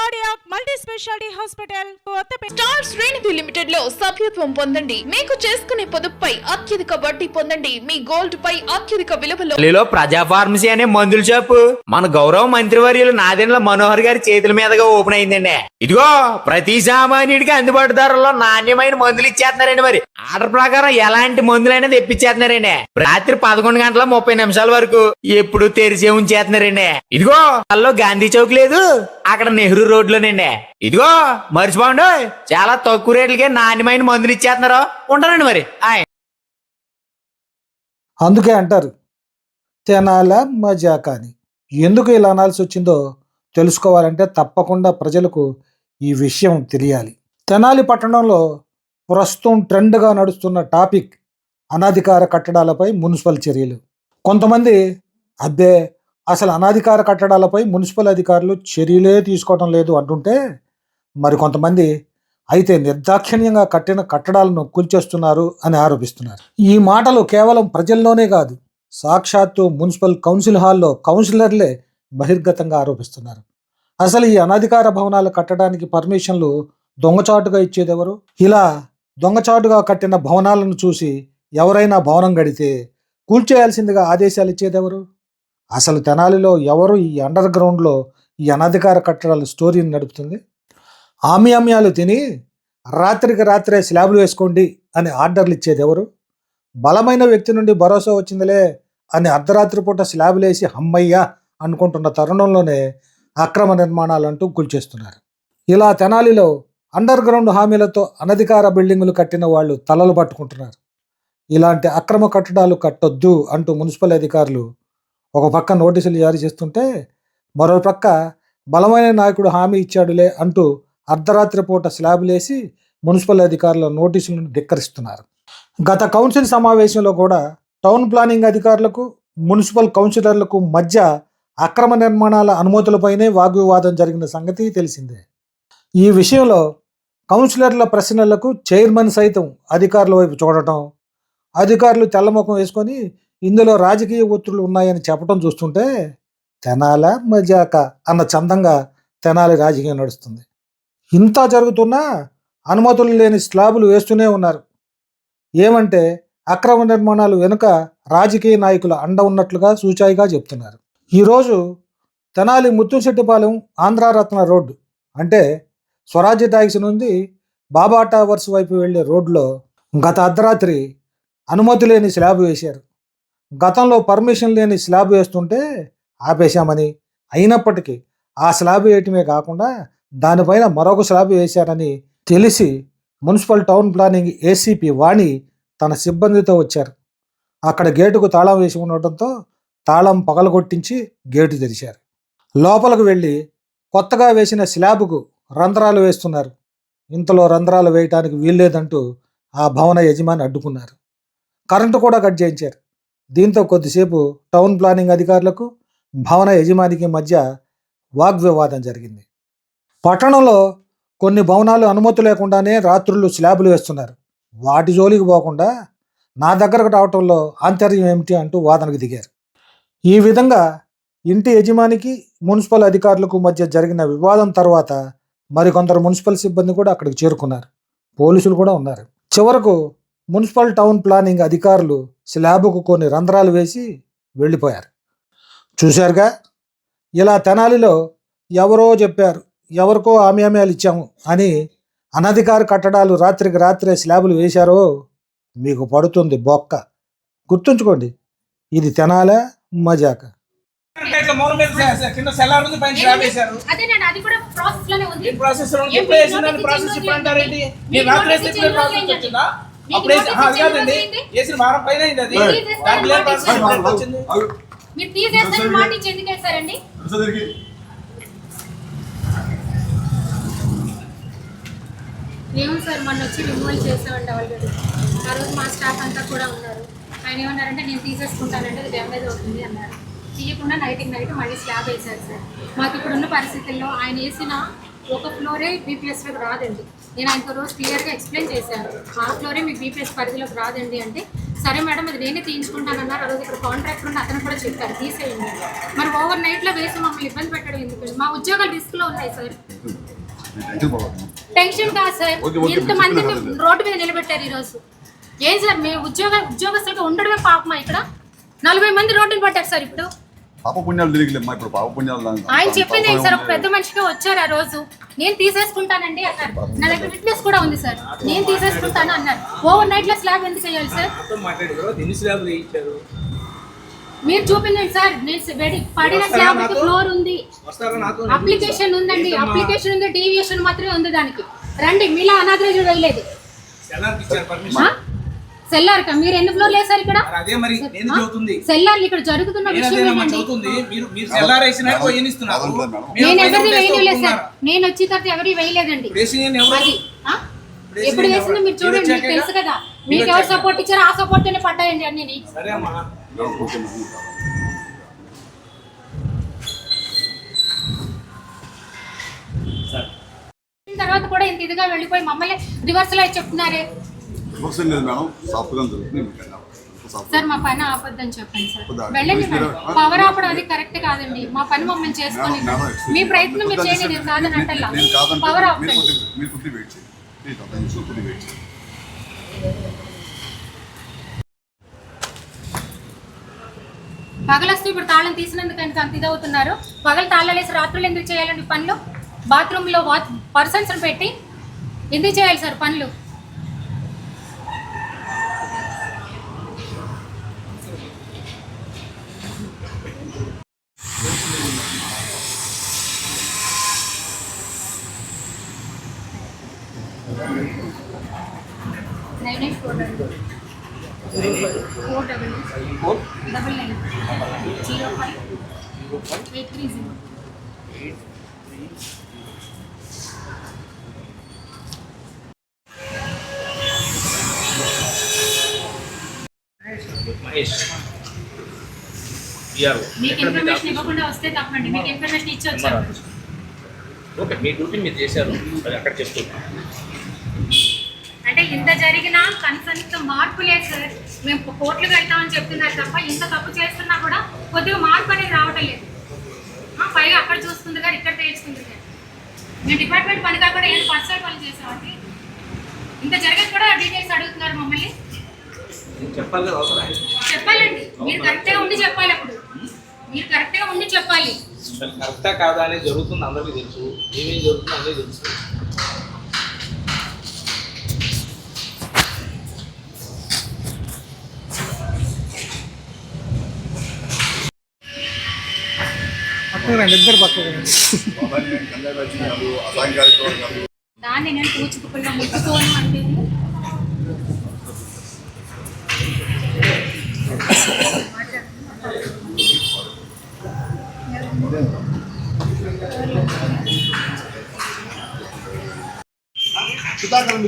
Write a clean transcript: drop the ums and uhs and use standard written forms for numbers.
Cardiac multi speciality hospital Kothapeta. Star Shreni limited లో సభ్యత్వం పొందండి. మీకు చేసుకునే పొదుపుపై అత్యధిక వడ్డీ పొందండి. మీ గోల్డ్ పై అత్యధిక విలువలో ప్రజా ఫార్మసీ అనే మందుల షాపు మన గౌరవ మంత్రివర్యులు నాదెండ్ల మనోహర్ గారి చేతుల మీదుగా ఓపెన్ అయిందండి. ఇదిగో ప్రతి సామాన్యుడికి అందుబాటు ధరలో నాణ్యమైన మందులు ఇచ్చేస్తున్నారండి. మరి ఆర్డర్ ప్రకారం ఎలాంటి మందులైనా తెప్పించేస్తున్నారండి. రాత్రి 11:30 వరకు ఎప్పుడు తెరిచే ఉంచేస్తున్నారండి. ఇదిగో అల్లో గాంధీ చౌక్ లేదు, అక్కడ నెహ్రూ రోడ్ లోనండి. ఇదిగో మర్చిపోండి, చాలా తక్కువ రేట్లకే నాణ్యమైన మందులు ఇచ్చేస్తున్నారు. ఉంటానండి మరి. అందుకే అంటారు తెనాల మజాక అని. ఎందుకు ఇలా అనాల్సి వచ్చిందో తెలుసుకోవాలంటే తప్పకుండా ప్రజలకు ఈ విషయం తెలియాలి. తెనాలి పట్టణంలో ప్రస్తుతం ట్రెండ్గా నడుస్తున్న టాపిక్ అనధికార కట్టడాలపై మున్సిపల్ చర్యలు. కొంతమంది అబ్బే అసలు అనధికార కట్టడాలపై మున్సిపల్ అధికారులు చర్యలే తీసుకోవడం లేదు అంటుంటే, మరి కొంతమంది అయితే నిర్దాక్షిణ్యంగా కట్టిన కట్టడాలను కూల్చేస్తున్నారు అని ఆరోపిస్తున్నారు. ఈ మాటలు కేవలం ప్రజల్లోనే కాదు, సాక్షాత్తు మున్సిపల్ కౌన్సిల్ హాల్లో కౌన్సిలర్లే బహిర్గతంగా ఆరోపిస్తున్నారు. అసలు ఈ అనధికార భవనాలు కట్టడానికి పర్మిషన్లు దొంగచాటుగా ఇచ్చేదెవరు? ఇలా దొంగచాటుగా కట్టిన భవనాలను చూసి ఎవరైనా భవనం గడితే కూల్చేయాల్సిందిగా ఆదేశాలు ఇచ్చేదెవరు? అసలు తెనాలిలో ఎవరు ఈ అండర్ గ్రౌండ్లో ఈ అనధికార కట్టడాల స్టోరీని నడుపుతుంది? ఆమ్యామ్యాలు తిని రాత్రికి రాత్రే స్లాబ్లు వేసుకోండి అని ఆర్డర్లు ఇచ్చేది ఎవరు? బలమైన వ్యక్తి నుండి భరోసా వచ్చిందిలే అని అర్ధరాత్రి పూట స్లాబ్లు వేసి హమ్మయ్య అనుకుంటున్న తరుణంలోనే అక్రమ నిర్మాణాలంటూ కూల్చేస్తున్నారు. ఇలా తెనాలిలో అండర్ గ్రౌండ్ హామీలతో అనధికార బిల్డింగులు కట్టిన వాళ్ళు తలలు పట్టుకుంటున్నారు. ఇలాంటి అక్రమ కట్టడాలు కట్టొద్దు అంటూ మున్సిపల్ అధికారులు ఒక పక్క నోటీసులు జారీ చేస్తుంటే, మరో పక్క బలమైన నాయకుడు హామీ ఇచ్చాడులే అంటూ అర్ధరాత్రి పూట స్లాబులేసి మున్సిపల్ అధికారుల నోటీసులను ధిక్కరిస్తున్నారు. గత కౌన్సిల్ సమావేశంలో కూడా టౌన్ ప్లానింగ్ అధికారులకు మున్సిపల్ కౌన్సిలర్లకు మధ్య అక్రమ నిర్మాణాల అనుమతులపైనే వాగ్వివాదం జరిగిన సంగతి తెలిసిందే. ఈ విషయంలో కౌన్సిలర్ల ప్రశ్నలకు చైర్మన్ సైతం అధికారుల వైపు చూడటం, అధికారులు తెల్లముఖం వేసుకొని ఇందులో రాజకీయ ఒత్తిళ్లు ఉన్నాయని చెప్పడం చూస్తుంటే తెనాల మజాక అన్న చందంగా తెనాలి రాజకీయం నడుస్తుంది. ఇంత జరుగుతున్నా అనుమతులు లేని స్లాబులు వేస్తూనే ఉన్నారు. ఏమంటే అక్రమ నిర్మాణాలు వెనుక రాజకీయ నాయకుల అండ ఉన్నట్లుగా సూచాయిగా చెప్తున్నారు. ఈరోజు తెనాలి ముత్తంశెట్టిపాలెం ఆంధ్రారత్న రోడ్డు అంటే స్వరాజ్య ట్యాక్సీ నుండి బాబా టవర్స్ వైపు వెళ్లే రోడ్లో గత అర్ధరాత్రి అనుమతి లేని స్లాబ్ వేశారు. గతంలో పర్మిషన్ లేని స్లాబ్ వేస్తుంటే ఆపేశామని, అయినప్పటికీ ఆ స్లాబ్ వేయటమే కాకుండా దానిపైన మరొక స్లాబ్ వేశారని తెలిసి మున్సిపల్ టౌన్ ప్లానింగ్ ఏసీపీ వాణి తన సిబ్బందితో వచ్చారు. అక్కడ గేటుకు తాళం వేసి ఉండటంతో తాళం పగలగొట్టించి గేటు తెరిచారు. లోపలికి వెళ్ళి కొత్తగా వేసిన స్లాబ్కు రంధ్రాలు వేస్తున్నారు. ఇంతలో రంధ్రాలు వేయటానికి వీల్లేదంటూ ఆ భవన యజమాని అడ్డుకున్నారు. కరెంటు కూడా కట్ చేయించారు. దీంతో కొద్దిసేపు టౌన్ ప్లానింగ్ అధికారులకు భవన యజమానికి మధ్య వాగ్వివాదం జరిగింది. పట్టణంలో కొన్ని భవనాలు అనుమతి లేకుండానే రాత్రులు స్లాబులు వేస్తున్నారు. వాటి జోలికి పోకుండా నా దగ్గరకు రావటంలో ఆంతర్యం ఏమిటి అంటూ వాదనకు దిగారు. ఈ విధంగా ఇంటి యజమానికి మున్సిపల్ అధికారులకు మధ్య జరిగిన వివాదం తర్వాత మరికొందరు మున్సిపల్ సిబ్బంది కూడా అక్కడికి చేరుకున్నారు. పోలీసులు కూడా ఉన్నారు. చివరకు మున్సిపల్ టౌన్ ప్లానింగ్ అధికారులు స్లాబుకు కొన్ని రంధ్రాలు వేసి వెళ్ళిపోయారు. చూశారుగా, ఇలా తెనాలిలో ఎవరో చెప్పారు, ఎవరికో ఆమ్యామ్యాలు ఇచ్చాము అని అనధికార కట్టడాలు రాత్రికి రాత్రే స్లాబులు వేశారో మీకు పడుతుంది బొక్క. గుర్తుంచుకోండి, ఇది తెనాల మజాక. ఏమో సార్ మొన్న వచ్చి రిమూవల్ చేసామండి ఆల్రెడీ. ఆ రోజు మా స్టాఫ్ అంతా కూడా ఉన్నారు. ఆయన ఏమన్నారంటే నేను తీసేసుకుంటానంటే అది డ్యామేజ్ అవుతుంది అన్నారు. తీయకుండా నైట్ మళ్ళీ స్లాబ్ వేశారు సార్. మాకు ఇప్పుడున్న పరిస్థితుల్లో ఆయన వేసిన ఒక ఫ్లోరే బీపీఎస్లోకి రాదండి. నేను ఆయనకు రోజు క్లియర్గా ఎక్స్ప్లెయిన్ చేశాను, ఆ ఫ్లోరే మీకు బీపీఎస్ పరిధిలోకి రాదండి అంటే సరే మేడం ఇది నేనే తీయించుకుంటానన్నారు. ఆ రోజు ఇక్కడ కాంట్రాక్టర్ ఉన్న అతను కూడా చెప్పారు తీసేయండి. మరి ఓవర్ నైట్లో వేసి మమ్మల్ని ఇబ్బంది పెట్టడం ఎందుకు? మా ఉద్యోగాలు రిస్క్లో ఉన్నాయి సార్. టెన్షన్ కాదు సార్, ఇంతమందిని రోడ్డు మీద నిలబెట్టారు ఈరోజు. ఏం సార్ మేము ఉద్యోగస్తులుగా ఉండడమే పాపమా? ఇక్కడ 40 మంది రోడ్డుని పట్టారు సార్. ఇప్పుడు పాప పుణ్యాలు తిరిగిలేమ్మా, ఇప్పుడు పాప పుణ్యాలు ఆయన చెప్పింది ఏంటి సార్? ఒక పెద్ద మనిషిగా వచ్చారు ఆ రోజు, నేను తీసేసుకుంటానండి అన్నారు. నా దగ్గర విట్నెస్ కూడా ఉంది సార్, నేను తీసేసుకుంటాను అన్నారు. ఓవర్ నైట్ లో స్లాబ్ ఎందుకు చేయాలి సార్? మీరు చూపించండి సార్. నేను పడిన స్లాబ్ కి ఫ్లోర్ ఉంది, అప్లికేషన్ ఉందండి, అప్లికేషన్ ఉంది, డీవియేషన్ మాత్రమే ఉంది దానికి. రండి, మీలా అనాథరైజ్డ్ వెళ్ళలేదు సెల్లార్ కా? మీరు ఎన్ని ఫ్లోర్లు వేసారు ఇక్కడ? సెల్లార్లు ఇక్కడ జరుగుతున్న విషయం ఏంటండి? నేను ఎవరిది వేయలేదు సార్, నేను వచ్చిన తర్వాత ఎవరి వేయలేదండి. అది ఎప్పుడు వేసిందో మీరు చూడండి, మీకు తెలుసు కదా. మీకు ఎవరు సపోర్ట్ ఇచ్చారో ఆ సపోర్ట్ తోనే పడ్డాయండి అన్ని. తర్వాత కూడా ఇంత ఇదిగా వెళ్ళిపోయి మమ్మల్ని రివర్స్ లో చెప్తున్నారే సార్. మా పని ఆపొద్దని చెప్పండి సార్. వెళ్ళండి మేడం, పవర్ ఆపడం అది కరెక్ట్ కాదండి. మా పని మమ్మల్ని చేసుకొని మీ ప్రయత్నం మీరు చేయండి, నేను కాదని అంటల్లా. పవర్ ఆపండి. పగలొస్తూ ఇప్పుడు తాళం తీసినందుకు అంత ఇదవుతున్నారు. పగలు తాళాలు వేసి రాత్రులు ఎందుకు చేయాలండి పనులు? బాత్రూంలో పర్సన్స్ పెట్టి ఎందుకు చేయాలి సార్ పనులు? మీకు ఇన్ఫర్మేషన్ ఇవ్వకుండా వస్తే తప్పండి. మీకు ఇన్ఫర్మేషన్ ఇచ్చి వచ్చారు. ఓకే, మీ డ్యూటీ మీరు చేశారు, అది అక్కడ చెప్తున్నాం. అంటే ఇంత జరిగినా కనీసం మార్పు లేదు సార్. మేము కోర్టులు కడతామని చెప్తున్నారు తప్ప ఇంత తప్పు చేస్తున్నా కూడా కొద్దిగా మార్పు అనేది రావటం లేదు. పైగా అక్కడ చూస్తుంది కానీ ఇక్కడ తెలుస్తుంది కానీ మేము డిపార్ట్మెంట్ పని కాకుండా ఏం పర్సనల్ పని చేసామండి. ఇంత జరిగేది కూడా డీటెయిల్స్ అడుగుతున్నారు మమ్మల్ని. చెప్పాలండి, మీరు కరెక్ట్గా ఉండి చెప్పాలి. అప్పుడు మీరు కరెక్ట్గా ఉండి చెప్పాలి. కరెక్టా కాదా అనేది జరుగుతుంది, అందరికీ తెలుసు. ఏమేమి జరుగుతుందో అదే తెలుసు. ఇద్దరు పక్కన దాన్ని నేను పూచుకుపోయిన ముట్టుకోను అంటే సుధాకర్